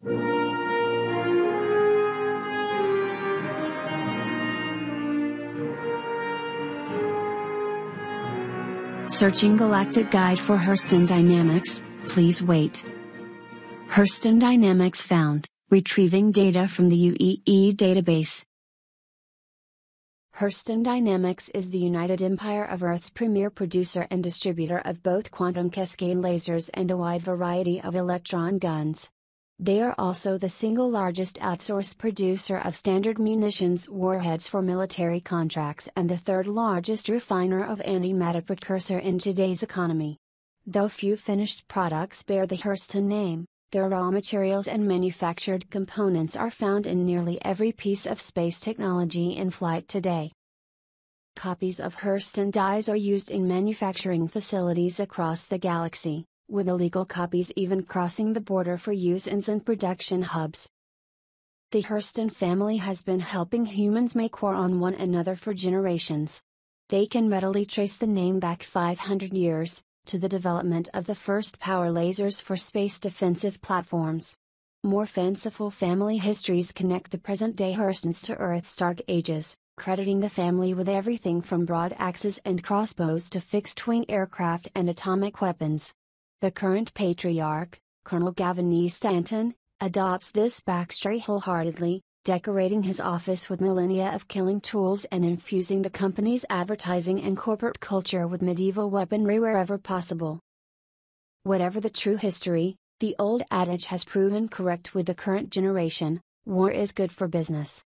Searching Galactic Guide for Hurston Dynamics, please wait. Hurston Dynamics found, retrieving data from the UEE database. Hurston Dynamics is the United Empire of Earth's premier producer and distributor of both quantum cascade lasers and a wide variety of electron guns. They are also the single largest outsourced producer of standard munitions warheads for military contracts and the third largest refiner of antimatter precursor in today's economy. Though few finished products bear the Hurston name, their raw materials and manufactured components are found in nearly every piece of space technology in flight today. Copies of Hurston dies are used in manufacturing facilities across the galaxy, with illegal copies even crossing the border for use in some production hubs. The Hurston family has been helping humans make war on one another for generations. They can readily trace the name back 500 years, to the development of the first power lasers for space defensive platforms. More fanciful family histories connect the present-day Hurstons to Earth's dark ages, crediting the family with everything from broad axes and crossbows to fixed-wing aircraft and atomic weapons. The current patriarch, Colonel Gavin E. Stanton, adopts this backstory wholeheartedly, decorating his office with millennia of killing tools and infusing the company's advertising and corporate culture with medieval weaponry wherever possible. Whatever the true history, the old adage has proven correct with the current generation: war is good for business.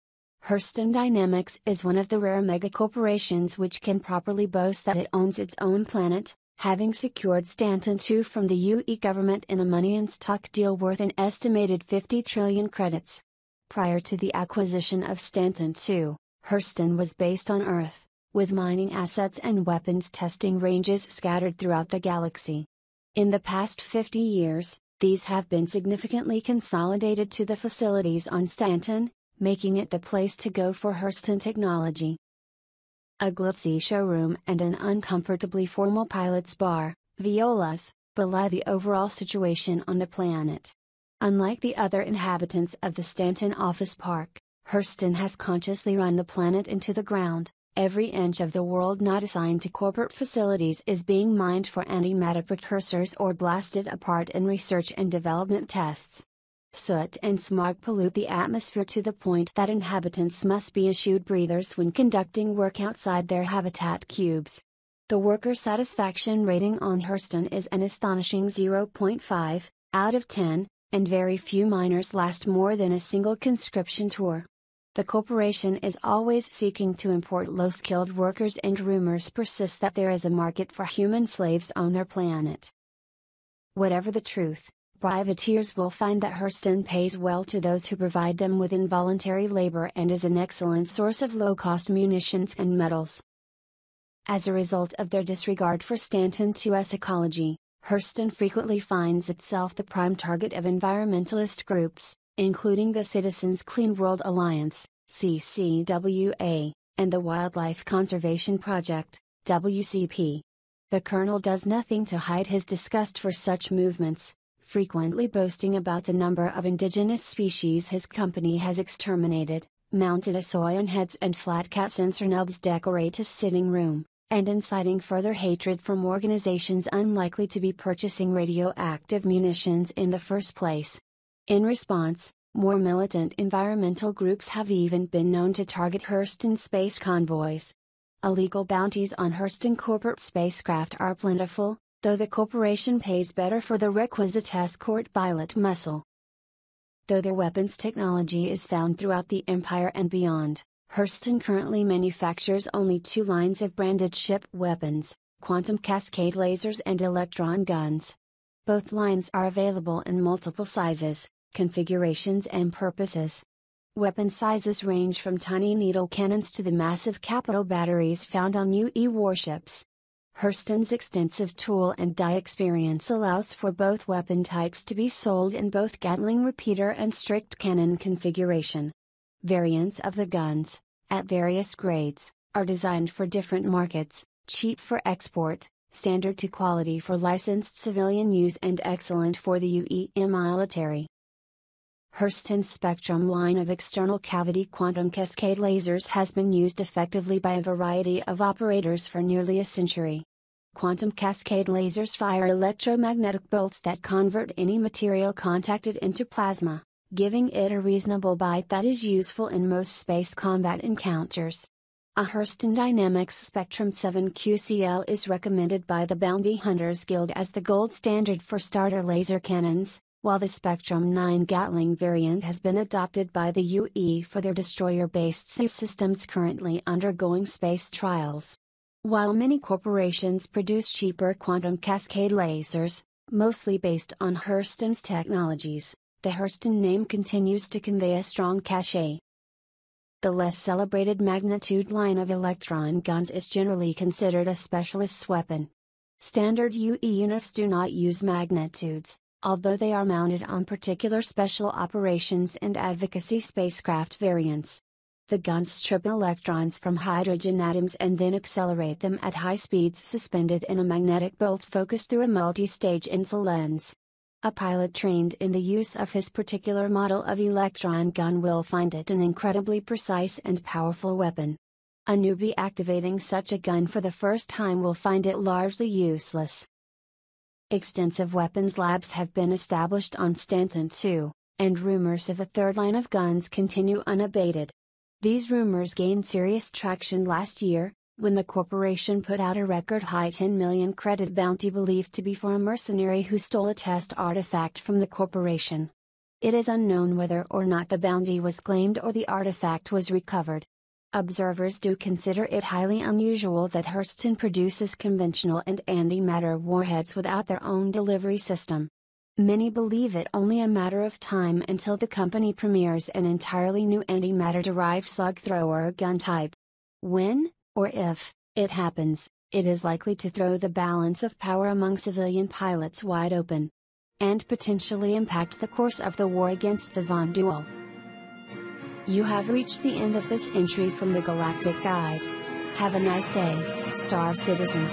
Hurston Dynamics is one of the rare megacorporations which can properly boast that it owns its own planet, having secured Stanton II from the UE government in a money and stock deal worth an estimated 50 trillion credits. Prior to the acquisition of Stanton II, Hurston was based on Earth, with mining assets and weapons testing ranges scattered throughout the galaxy. In the past 50 years, these have been significantly consolidated to the facilities on Stanton, making it the place to go for Hurston technology. A glitzy showroom and an uncomfortably formal pilot's bar, violas, belie the overall situation on the planet. Unlike the other inhabitants of the Stanton office park, Hurston has consciously run the planet into the ground. Every inch of the world not assigned to corporate facilities is being mined for antimatter precursors or blasted apart in research and development tests. Soot and smog pollute the atmosphere to the point that inhabitants must be issued breathers when conducting work outside their habitat cubes. The worker satisfaction rating on Hurston is an astonishing 0.5 out of 10, and very few miners last more than a single conscription tour. The corporation is always seeking to import low-skilled workers, and rumors persist that there is a market for human slaves on their planet. Whatever the truth, privateers will find that Hurston pays well to those who provide them with involuntary labor and is an excellent source of low-cost munitions and metals. As a result of their disregard for Stanton II's ecology, Hurston frequently finds itself the prime target of environmentalist groups, including the Citizens Clean World Alliance, CCWA, and the Wildlife Conservation Project, WCP. The Colonel does nothing to hide his disgust for such movements, frequently boasting about the number of indigenous species his company has exterminated. Mounted Asoyan heads and flat-cap sensor nubs decorate his sitting room, and inciting further hatred from organizations unlikely to be purchasing radioactive munitions in the first place. In response, more militant environmental groups have even been known to target Hurston space convoys. Illegal bounties on Hurston corporate spacecraft are plentiful, though the corporation pays better for the requisite escort pilot muscle. Though their weapons technology is found throughout the Empire and beyond, Hurston currently manufactures only two lines of branded ship weapons: quantum cascade lasers and electron guns. Both lines are available in multiple sizes, configurations and purposes. Weapon sizes range from tiny needle cannons to the massive capital batteries found on UE warships. Hurston's extensive tool and die experience allows for both weapon types to be sold in both Gatling repeater and strict cannon configuration. Variants of the guns, at various grades, are designed for different markets: cheap for export, standard to quality for licensed civilian use, and excellent for the UE military. Hurston's spectrum line of external cavity quantum cascade lasers has been used effectively by a variety of operators for nearly a century. Quantum cascade lasers fire electromagnetic bolts that convert any material contacted into plasma, giving it a reasonable bite that is useful in most space combat encounters. A Hurston Dynamics Spectrum 7 QCL is recommended by the Bounty Hunters Guild as the gold standard for starter laser cannons, while the Spectrum 9 Gatling variant has been adopted by the UE for their destroyer-based systems currently undergoing space trials. While many corporations produce cheaper quantum cascade lasers, mostly based on Hurston's technologies, the Hurston name continues to convey a strong cachet. The less celebrated magnitude line of electron guns is generally considered a specialist's weapon. Standard UE units do not use magnitudes, although they are mounted on particular special operations and advocacy spacecraft variants. The guns strip electrons from hydrogen atoms and then accelerate them at high speeds suspended in a magnetic bolt focused through a multi-stage INSA lens. A pilot trained in the use of his particular model of electron gun will find it an incredibly precise and powerful weapon. A newbie activating such a gun for the first time will find it largely useless. Extensive weapons labs have been established on Stanton 2, and rumors of a third line of guns continue unabated. These rumors gained serious traction last year, when the corporation put out a record-high 10 million credit bounty believed to be for a mercenary who stole a test artifact from the corporation. It is unknown whether or not the bounty was claimed or the artifact was recovered. Observers do consider it highly unusual that Hurston produces conventional and antimatter warheads without their own delivery system. Many believe it only a matter of time until the company premieres an entirely new antimatter-derived slug thrower gun type. When, or if, it happens, it is likely to throw the balance of power among civilian pilots wide open, and potentially impact the course of the war against the Von Duel. You have reached the end of this entry from the Galactic Guide. Have a nice day, Star Citizen.